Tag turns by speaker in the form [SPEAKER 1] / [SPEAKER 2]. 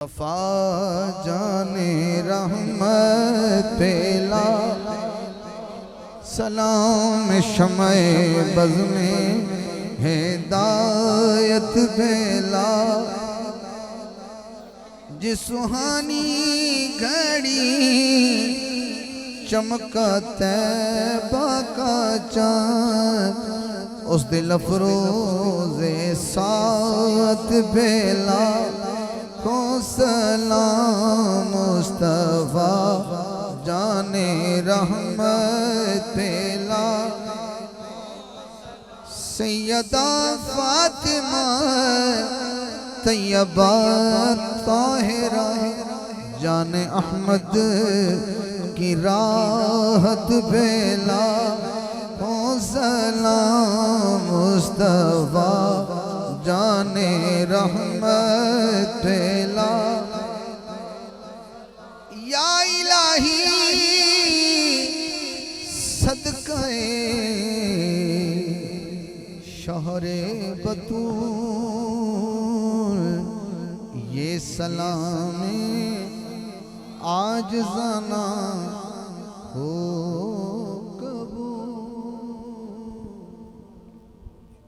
[SPEAKER 1] وفا جانے رحمت پیلا سلام شمع بز میں ہدایت پیلا جس سہانی گھڑی چمکا طیبہ کا چاند اس دل افروز ساعت پیلا کو سلام مصطفیٰ جانے رحمت پیلا سیدہ فاطمہ طیبہ طاہرہ جان احمد کی راحت پیلا کو سلام مصطفیٰ جانے رحمت پیلا یا الہی صدقہ شہر بطول یہ سلام عاجزانہ ہو